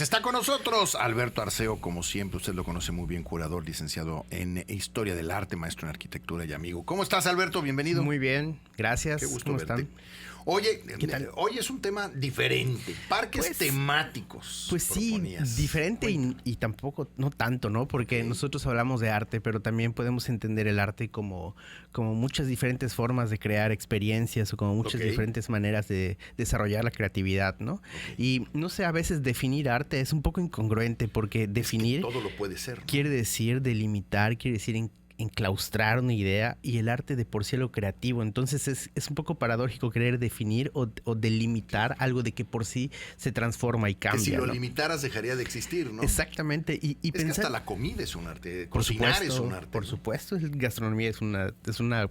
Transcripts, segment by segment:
Está con nosotros Alberto Arceo, como siempre, usted lo conoce muy bien, curador, licenciado en Historia del Arte, maestro en Arquitectura y amigo. ¿Cómo estás, Alberto? Bienvenido. Muy bien, gracias. Qué gusto ¿Cómo verte. están? Oye, ¿Qué tal? hoy es un tema diferente, parques Pues, temáticos. Pues sí, proponías. diferente y tampoco, no tanto, ¿no? Porque nosotros hablamos de arte, pero también podemos entender el arte como muchas diferentes formas de crear experiencias o como muchas diferentes maneras de desarrollar la creatividad, ¿no? Y no sé, a veces definir arte es un poco incongruente porque definir Es que todo lo puede ser, ¿no? quiere decir delimitar, quiere decir enclaustrar una idea, y el arte de por sí es lo creativo. Entonces es un poco paradójico querer definir o delimitar algo de que por sí se transforma y cambia. Que si lo ¿no? limitaras dejaría de existir, ¿no? Exactamente. Y es pensar, que hasta la comida es un arte, por cocinar supuesto, es un arte. Por ¿no? supuesto, gastronomía es una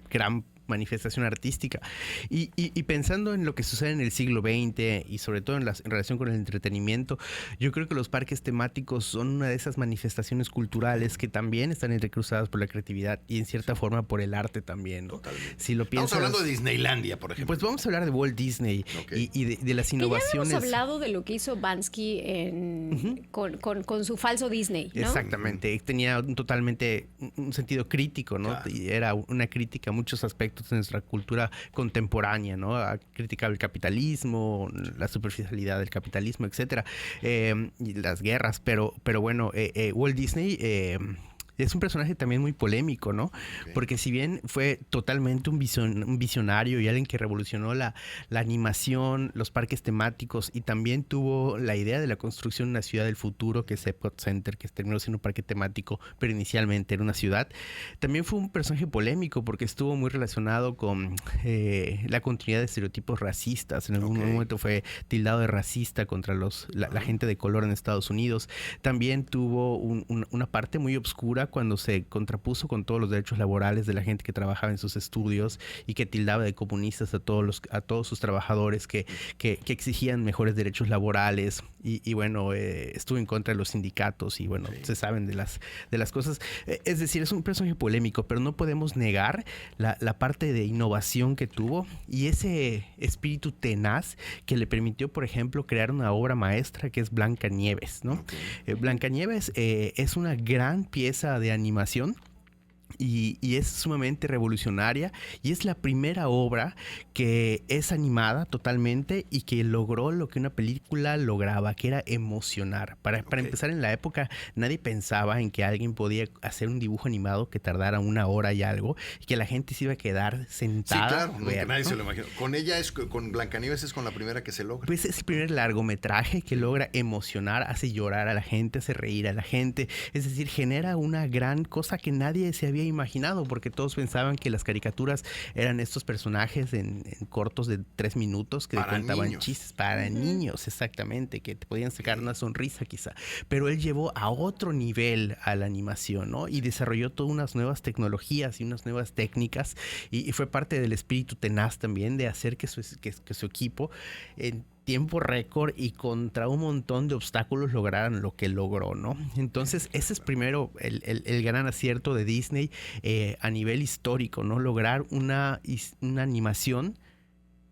gran manifestación artística. Y pensando en lo que sucede en el siglo XX y sobre todo en relación con el entretenimiento, yo creo que los parques temáticos son una de esas manifestaciones culturales que también están entrecruzadas por la creatividad y en cierta forma por el arte también, ¿no? Totalmente. Si lo piensas, Estamos hablando de Disneylandia, por ejemplo. pues vamos a hablar de Walt Disney y de las innovaciones. Ya habíamos hablado de lo que hizo Bansky con su falso Disney, ¿no? Exactamente. Tenía totalmente un sentido crítico, ¿no? Claro. Y era una crítica a muchos aspectos de nuestra cultura contemporánea, ¿no? Criticaba el capitalismo, la superficialidad del capitalismo, etcétera, y las guerras, pero bueno, Walt Disney es un personaje también muy polémico, ¿no? Porque si bien fue totalmente un visionario y alguien que revolucionó la animación, los parques temáticos, y también tuvo la idea de la construcción de una ciudad del futuro, que es Epcot Center, que terminó siendo un parque temático, pero inicialmente era una ciudad, también fue un personaje polémico porque estuvo muy relacionado con la continuidad de estereotipos racistas. En algún momento fue tildado de racista contra la gente de color en Estados Unidos. También tuvo una parte muy obscura cuando se contrapuso con todos los derechos laborales de la gente que trabajaba en sus estudios y que tildaba de comunistas a todos sus trabajadores que exigían mejores derechos laborales y bueno, estuvo en contra de los sindicatos y bueno, se saben de las cosas. Es decir, es un personaje polémico, pero no podemos negar la parte de innovación que tuvo y ese espíritu tenaz que le permitió, por ejemplo, crear una obra maestra que es Blancanieves, ¿no? Blancanieves es una gran pieza de animación y es sumamente revolucionaria y es la primera obra que es animada totalmente y que logró lo que una película lograba, que era emocionar. Para empezar, en la época nadie pensaba en que alguien podía hacer un dibujo animado que tardara 1 hora y algo y que la gente se iba a quedar sentada. Sí, claro, nadie se lo imaginó. Con Blancanieves es con la primera que se logra. Pues es el primer largometraje que logra emocionar, hace llorar a la gente, hace reír a la gente. Es decir, genera una gran cosa que nadie se había imaginado, porque todos pensaban que las caricaturas eran estos personajes en cortos de 3 minutos que contaban chistes para niños, exactamente, que te podían sacar una sonrisa quizá. Pero él llevó a otro nivel a la animación, ¿no? Y desarrolló todas unas nuevas tecnologías y unas nuevas técnicas y fue parte del espíritu tenaz también de hacer que su equipo en tiempo récord y contra un montón de obstáculos lograran lo que logró, ¿no? Entonces ese es primero el gran acierto de Disney a nivel histórico, ¿no? Lograr una animación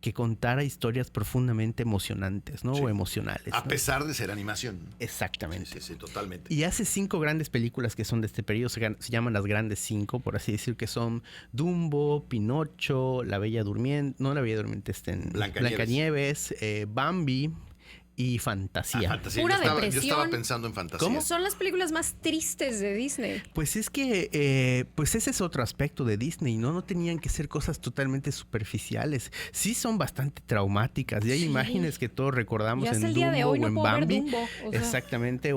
que contara historias profundamente emocionantes, ¿no? O emocionales, a ¿no? pesar de ser animación. Exactamente. Sí, totalmente. Y hace 5 grandes películas que son de este periodo, se llaman las grandes 5, por así decir, que son Dumbo, Pinocho, La Bella Durmiente, no La Bella Durmiente, Blancanieves, Bambi y Fantasía. Fantasía. Pura Yo depresión. estaba pensando en Fantasía. ¿Cómo? Son las películas más tristes de Disney. Pues es que, pues ese es otro aspecto de Disney, ¿no? No tenían que ser cosas totalmente superficiales. Sí son bastante traumáticas. Y hay imágenes que todos recordamos en Dumbo o en Bambi. Exactamente,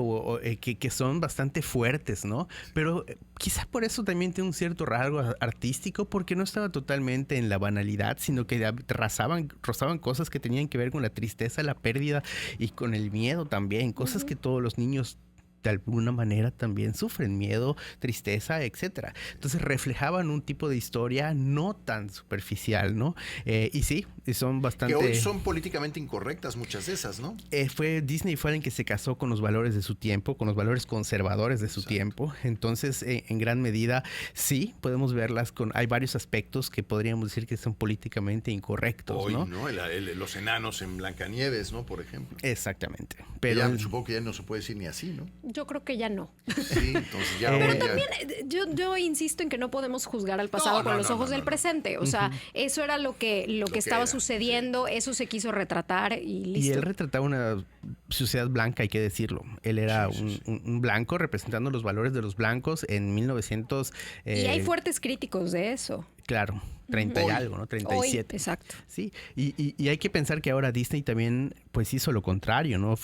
que son bastante fuertes, ¿no? Pero quizá por eso también tiene un cierto rasgo artístico, porque no estaba totalmente en la banalidad, sino que rozaban cosas que tenían que ver con la tristeza, la pérdida y con el miedo también, cosas que todos los niños de alguna manera también sufren, miedo, tristeza, etcétera. Entonces reflejaban un tipo de historia no tan superficial, ¿no? Y sí, y son bastante... Que hoy son políticamente incorrectas muchas de esas, ¿no? Disney fue el que se casó con los valores de su tiempo, con los valores conservadores de su tiempo. Entonces, en gran medida, sí, podemos verlas hay varios aspectos que podríamos decir que son políticamente incorrectos, hoy, ¿no? Los enanos en Blancanieves, ¿no? Por ejemplo. Exactamente. Pero ya, supongo que ya no se puede decir ni así, ¿no? Yo creo que ya no. Sí, entonces ya... Pero también yo insisto en que no podemos juzgar al pasado con los ojos del presente. O sea, eso era lo que estaba sucediendo, eso se quiso retratar y listo. Y él retrataba una sociedad blanca, hay que decirlo. Él era un blanco representando los valores de los blancos en 1900. Y hay fuertes críticos de eso. Claro, 30 y algo, ¿no? 37. Hoy, exacto. Sí, y hay que pensar que ahora Disney también pues hizo lo contrario, ¿no?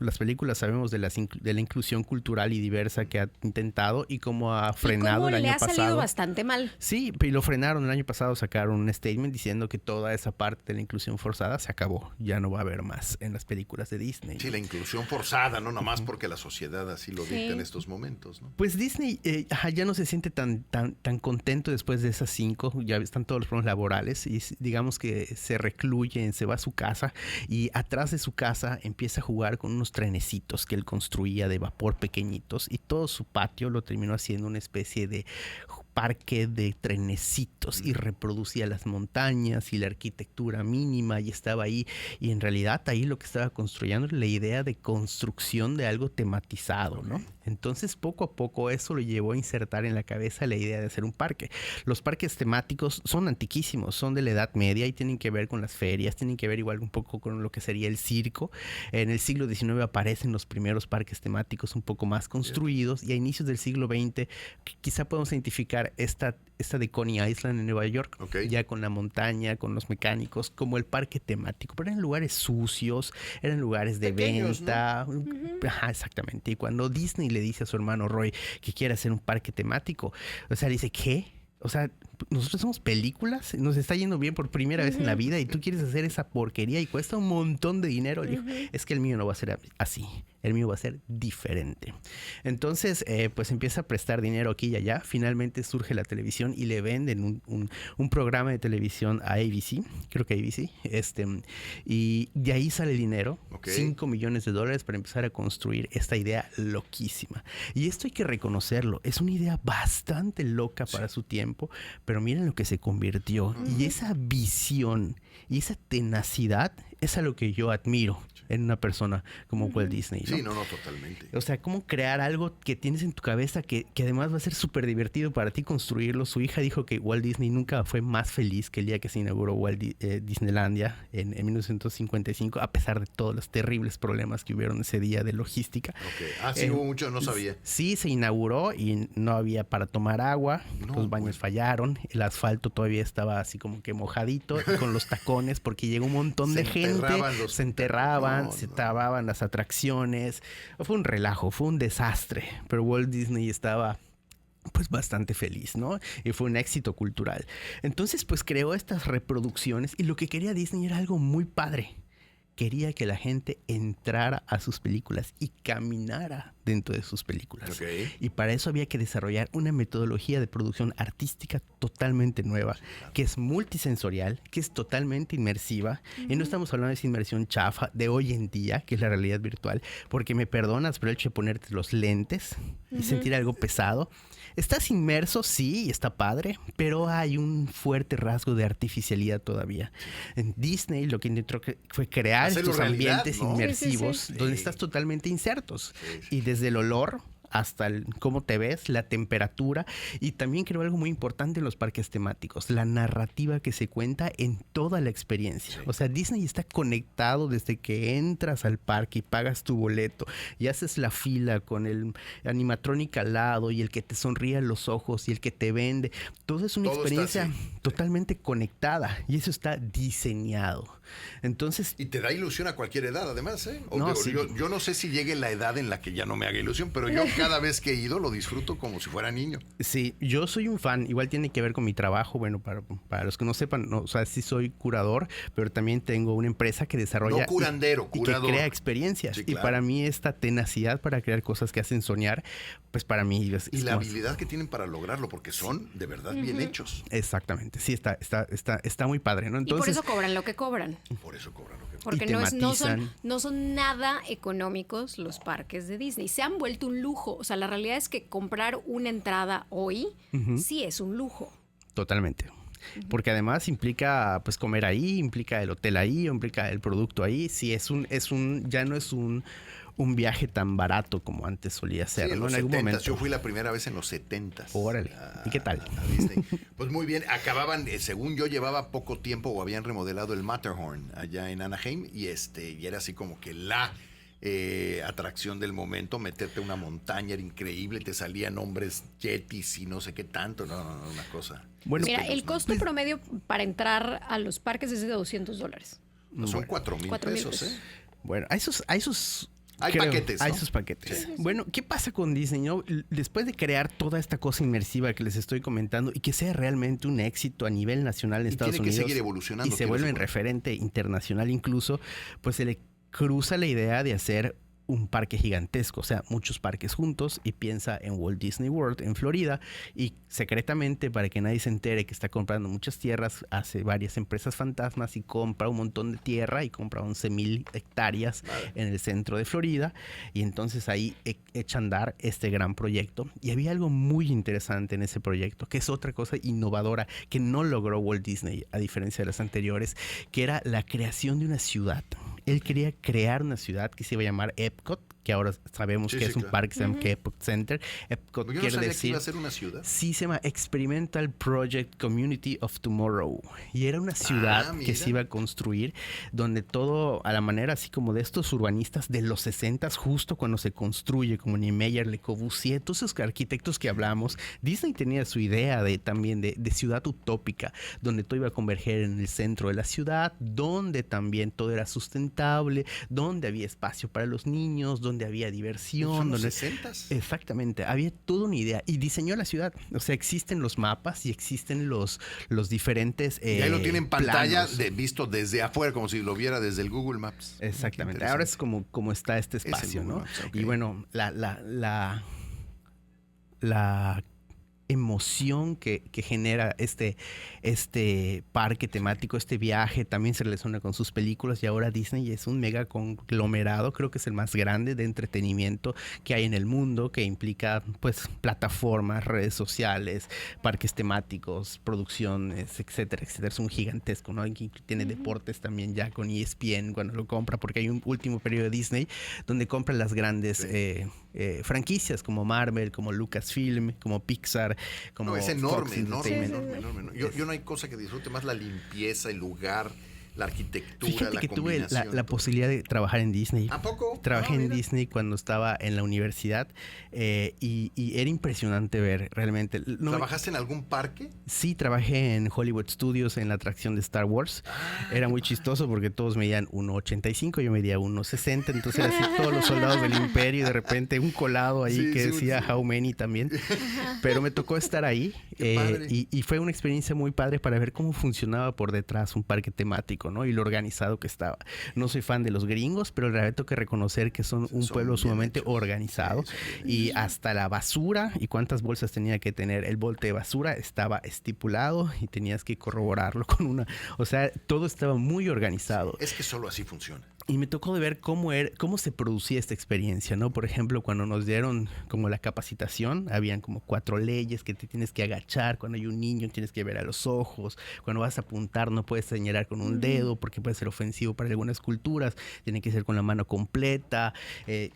Las películas sabemos de la inclusión cultural y diversa que ha intentado y cómo ha frenado el año pasado. Le ha salido bastante mal. Sí, y lo frenaron el año pasado, sacaron un statement diciendo que toda esa parte de la inclusión forzada se acabó. Ya no va a haber más en las películas de Disney. Sí, la inclusión forzada, no nomás porque la sociedad así lo dicta en estos momentos, ¿no? Pues Disney ya no se siente tan contento después de esas 5. Ya están todos los problemas laborales y digamos que se recluye, se va a su casa y atrás de su casa empieza a jugar con unos trenecitos que él construía de vapor pequeñitos y todo su patio lo terminó haciendo una especie de parque de trenecitos y reproducía las montañas y la arquitectura mínima y estaba ahí y en realidad ahí lo que estaba construyendo era la idea de construcción de algo tematizado, ¿no? Entonces poco a poco eso lo llevó a insertar en la cabeza la idea de hacer un parque. Los parques temáticos son antiquísimos, son de la Edad Media y tienen que ver con las ferias, tienen que ver igual un poco con lo que sería el circo. En el siglo XIX aparecen los primeros parques temáticos un poco más construidos y a inicios del siglo XX quizá podemos identificar esta de Coney Island en Nueva York, ya con la montaña, con los mecánicos, como el parque temático, pero eran lugares sucios, eran lugares de pequeños, venta. ¿no? Ajá, exactamente. Y cuando Disney le dice a su hermano Roy que quiere hacer un parque temático, o sea, dice, ¿qué? O sea, nosotros somos películas, nos está yendo bien por primera vez en la vida y tú quieres hacer esa porquería y cuesta un montón de dinero. Le dijo, es que el mío no va a ser así, el mío va a ser diferente. Entonces, pues empieza a prestar dinero aquí y allá. Finalmente surge la televisión y le venden un programa de televisión a ABC, creo que ABC, y de ahí sale el dinero, $5 millones para empezar a construir esta idea loquísima. Y esto hay que reconocerlo, es una idea bastante loca para su tiempo, pero miren lo que se convirtió. Y esa visión y esa tenacidad es a lo que yo admiro en una persona como Walt Disney, ¿no? Sí, no, totalmente. O sea, cómo crear algo que tienes en tu cabeza que además va a ser súper divertido para ti construirlo. Su hija dijo que Walt Disney nunca fue más feliz que el día que se inauguró Disneylandia en 1955, a pesar de todos los terribles problemas que hubieron ese día de logística. Sí, hubo mucho, no sabía. Sí, se inauguró y no había para tomar agua, los baños fallaron, el asfalto todavía estaba así como que mojadito y con los tacones porque llegó un montón de gente, se enterraban, se tapaban las atracciones. Fue un relajo, fue un desastre, pero Walt Disney estaba pues bastante feliz, ¿no? Y fue un éxito cultural. Entonces pues creó estas reproducciones y lo que quería Disney era algo muy padre. Quería que la gente entrara a sus películas y caminara dentro de sus películas. Y para eso había que desarrollar una metodología de producción artística totalmente nueva, que es multisensorial, que es totalmente inmersiva. Y no estamos hablando de esa inmersión chafa de hoy en día, que es la realidad virtual, porque me perdonas, pero el hecho de ponerte los lentes y sentir algo pesado. Estás inmerso, sí, está padre, pero hay un fuerte rasgo de artificialidad todavía. En Disney lo que intentó fue crear estos ambientes inmersivos donde estás totalmente insertos. Y desde el olor hasta cómo te ves, la temperatura, y también creo algo muy importante en los parques temáticos, la narrativa que se cuenta en toda la experiencia. O sea, Disney está conectado desde que entras al parque y pagas tu boleto y haces la fila con el animatrónica al lado y el que te sonríe a los ojos y el que te vende. Todo es una experiencia totalmente conectada y eso está diseñado. Entonces, y te da ilusión a cualquier edad, además, ¿eh? Yo no sé si llegue la edad en la que ya no me haga ilusión, pero yo cada vez que he ido lo disfruto como si fuera niño. Sí, yo soy un fan, igual tiene que ver con mi trabajo, bueno, para los que no sepan, no, o sea, sí soy curador, pero también tengo una empresa que desarrolla No curandero, y curador. que crea experiencias. Sí, Y claro. para mí esta tenacidad para crear cosas que hacen soñar, pues para mí Y la como- habilidad que tienen para lograrlo, porque son de verdad bien hechos. Exactamente, sí, está muy padre, ¿no? Y por eso cobran lo que cobran. Por eso cobran lo que Porque Y no tematizan. son nada económicos los parques de Disney. Se han vuelto un lujo. O sea, la realidad es que comprar una entrada hoy sí es un lujo. Totalmente. Porque además implica pues comer ahí, implica el hotel ahí, implica el producto ahí. Sí, ya no es un viaje tan barato como antes solía ser, Sí, en ¿no? los En algún 70s. momento. Yo fui la primera vez en los 70s. Órale. ¿Y qué tal? A Disney. Pues muy bien. Acababan, según yo, llevaba poco tiempo o habían remodelado el Matterhorn allá en Anaheim y era así como que la atracción del momento, meterte a una montaña era increíble, te salían hombres yetis y no sé qué tanto. No, una cosa. Bueno, Mira, espeluznante. el costo promedio para entrar a los parques es de $200. No, son 4,000 pesos, ¿eh? Bueno, a esos Hay paquetes, Hay ¿no? sus paquetes. Sí. Bueno, ¿qué pasa con Disney? ¿No? Después de crear toda esta cosa inmersiva que les estoy comentando y que sea realmente un éxito a nivel nacional en Y Estados tiene que Unidos seguir evolucionando, y se quiero vuelve en suponer. referente internacional incluso, pues se le cruza la idea de hacer un parque gigantesco, o sea, muchos parques juntos, y piensa en Walt Disney World en Florida, y secretamente, para que nadie se entere que está comprando muchas tierras, hace varias empresas fantasmas y compra un montón de tierra y compra 11,000 hectáreas en el centro de Florida, y entonces ahí echa a andar este gran proyecto. Y había algo muy interesante en ese proyecto, que es otra cosa innovadora que no logró Walt Disney, a diferencia de las anteriores, que era la creación de una ciudad. Él quería crear una ciudad que se iba a llamar Epcot, que ahora sabemos Sí, que sí, es un claro. parque que se llama Epcot Center. Epcot Yo no quiere sabía que decir... iba a ser una ciudad. Sí, se llama Experimental Project Community of Tomorrow. Y era una ciudad que mira. se iba a construir donde todo a la manera así como de estos urbanistas de los 60s, justo cuando se construye, como Niemeyer, Le Corbusier, todos esos arquitectos que hablamos. Disney tenía su idea también de ciudad utópica, donde todo iba a converger en el centro de la ciudad, donde también todo era sustentable, donde había espacio para los niños, donde había diversión. Son los donde... 60s. Exactamente, había toda una idea y diseñó la ciudad. O sea, existen los mapas y existen los diferentes Y ahí lo tiene en pantalla planos. visto desde afuera, como si lo viera desde el Google Maps. Exactamente. Qué Ahora es interesante. como está este el espacio, Google ¿no? Maps, ok. Y bueno, la emoción que genera este parque temático, este viaje, también se relaciona con sus películas, y ahora Disney es un mega conglomerado, creo que es el más grande de entretenimiento que hay en el mundo, que implica pues plataformas, redes sociales, parques temáticos, producciones, etcétera, etcétera. Es un gigantesco, ¿no? Que tiene deportes también ya con ESPN cuando lo compra, porque hay un último periodo de Disney donde compra las grandes franquicias como Marvel, como Lucasfilm, como Pixar, como No, es Fox enorme, Entertainment. enorme. Yo no hay cosa que disfrute más la limpieza, el lugar, la arquitectura, Fíjate la que tuve combinación. la posibilidad de trabajar en Disney. ¿A poco? Trabajé en Mira. Disney cuando estaba en la universidad y era impresionante ver realmente. No, ¿Trabajaste en algún parque? sí, trabajé en Hollywood Studios en la atracción de Star Wars. Era muy chistoso porque todos medían 1,85, yo medía 1,60, entonces era así todos los soldados del imperio y de repente un colado ahí Sí, que sí, decía sí. How many también. Pero me tocó estar ahí padre. y fue una experiencia muy padre para ver cómo funcionaba por detrás un parque temático, ¿no? Y lo organizado que estaba. No soy fan de los gringos, pero la verdad tengo que reconocer que son un Son pueblo bien sumamente hechos. organizado. Sí, son bien Y hasta la basura y cuántas bolsas tenía que tener el bote de basura estaba estipulado y tenías que corroborarlo con una... O sea, todo estaba muy organizado. Es que solo así funciona. Y me tocó de ver cómo se producía esta experiencia, ¿no? Por ejemplo, cuando nos dieron como la capacitación, habían como 4 leyes que te tienes que agachar. Cuando hay un niño tienes que ver a los ojos. Cuando vas a apuntar no puedes señalar con un dedo porque puede ser ofensivo para algunas culturas. Tiene que ser con la mano completa.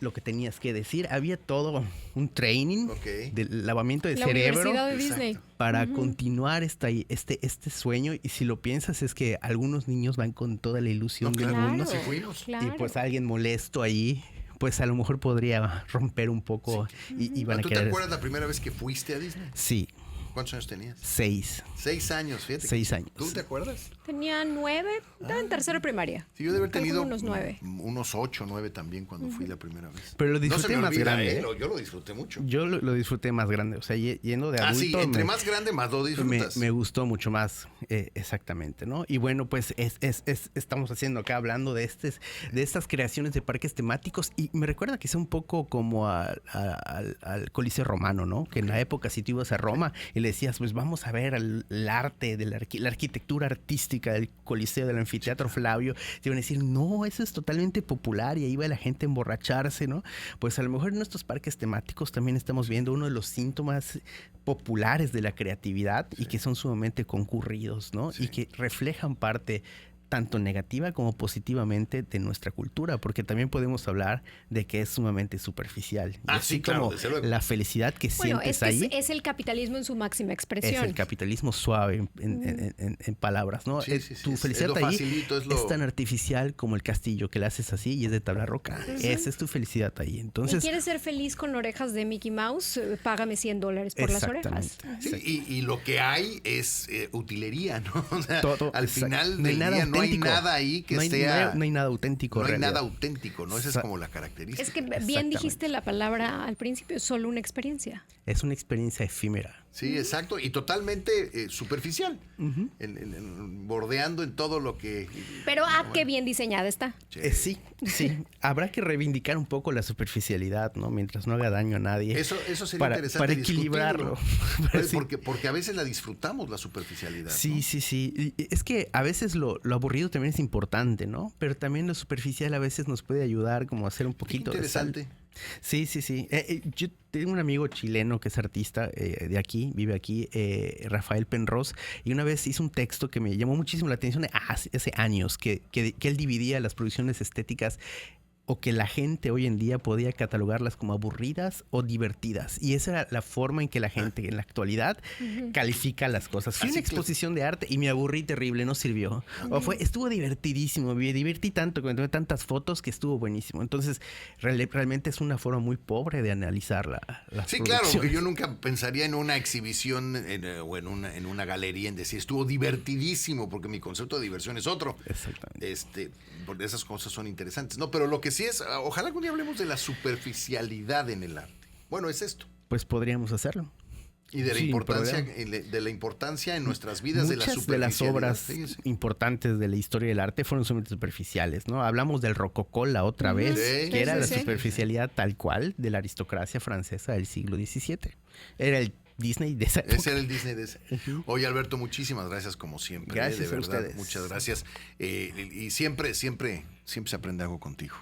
Lo que tenías que decir. Había todo un training Ok. de lavamiento de La cerebro Universidad de Exacto. Disney. para continuar este sueño. Y si lo piensas es que algunos niños van con toda la ilusión No, del claro. mundo. Sí fuimos. Claro. Y pues alguien molesto ahí, pues a lo mejor podría romper un poco y van a ¿Tú te querer... acuerdas la primera vez que fuiste a Disney? Sí, ¿Cuántos años tenías? 6. 6 años, fíjate. 6 años. ¿Tú te acuerdas? Tenía 9, estaba en tercero de primaria. Sí, yo debe haber tenido unos 9. unos 8, 9 también cuando fui la primera vez. Pero lo No se disfruté me más olvida, grande. yo lo disfruté mucho. Yo lo disfruté más grande, o sea, yendo de adulto. Sí, entre más grande, más lo disfrutas. Me gustó mucho más, exactamente, ¿no? Y bueno, pues estamos haciendo acá, hablando de estas creaciones de parques temáticos, y me recuerda quizá un poco como al Coliseo Romano, ¿no? Que en la época, si tú ibas a Roma y le decías, pues vamos a ver el arte, de la arquitectura artística del Coliseo, del Anfiteatro Flavio, te iban a decir, no, eso es totalmente popular, y ahí va la gente a emborracharse, ¿no? Pues a lo mejor en nuestros parques temáticos también estamos viendo uno de los síntomas populares de la creatividad y que son sumamente concurridos, ¿no? Sí. Y que reflejan parte tanto negativa como positivamente de nuestra cultura, porque también podemos hablar de que es sumamente superficial. Y así sí, claro, como desde luego. la felicidad que Bueno, sientes es que ahí. es el capitalismo en su máxima expresión. Es el capitalismo suave en palabras, ¿no? Sí, sí, sí, Tu es felicidad lo ahí facilito, es tan artificial como el castillo que le haces así y es de tabla roca. Esa es tu felicidad ahí. ¿Y Entonces, quieres ser feliz con orejas de Mickey Mouse? Págame $100 por las orejas. Sí, y lo que hay es utilería, ¿no? O sea, todo, al exacto. final del día no hay nada ahí que sea... No hay nada auténtico. No hay realidad. nada auténtico, ¿no? Esa es como la característica. Es que bien dijiste la palabra al principio, solo una experiencia. Es una experiencia efímera. Sí, exacto, y totalmente superficial, bordeando en todo lo que... Pero qué bien diseñada está. Sí. Habrá que reivindicar un poco la superficialidad, ¿no? Mientras no haga daño a nadie. Eso sería para interesante para equilibrarlo. discutirlo. Porque a veces la disfrutamos, la superficialidad. Sí, ¿no? sí. Y es que a veces lo aburrido también es importante, ¿no? Pero también lo superficial a veces nos puede ayudar como a hacer un poquito de sal. Interesante. Sí. Yo tengo un amigo chileno que es artista de aquí, vive aquí, Rafael Penrose, y una vez hizo un texto que me llamó muchísimo la atención hace años, que él dividía las producciones estéticas o que la gente hoy en día podía catalogarlas como aburridas o divertidas. Y esa era la forma en que la gente en la actualidad califica las cosas. Fui a una exposición de arte y me aburrí terrible, no sirvió. Estuvo divertidísimo, me divertí tanto, tomé tantas fotos que estuvo buenísimo. Entonces, realmente es una forma muy pobre de analizar las Sí, producciones. claro, porque yo nunca pensaría en una exhibición o en una galería en decir estuvo divertidísimo, porque mi concepto de diversión es otro. Exactamente. Porque esas cosas son interesantes. No, pero lo que sí es, ojalá algún día hablemos de la superficialidad en el arte. Bueno, es esto. Pues podríamos hacerlo. Y de la importancia en nuestras vidas de la Muchas de las obras importantes de la historia del arte fueron sumamente superficiales, ¿no? Hablamos del rococó la otra vez, que era la superficialidad tal cual de la aristocracia francesa del siglo XVII. Era el Disney de esa época. Ese era el Disney de ese. Oye, Alberto, muchísimas gracias como siempre. Gracias de a verdad, ustedes. muchas gracias. Y siempre se aprende algo contigo.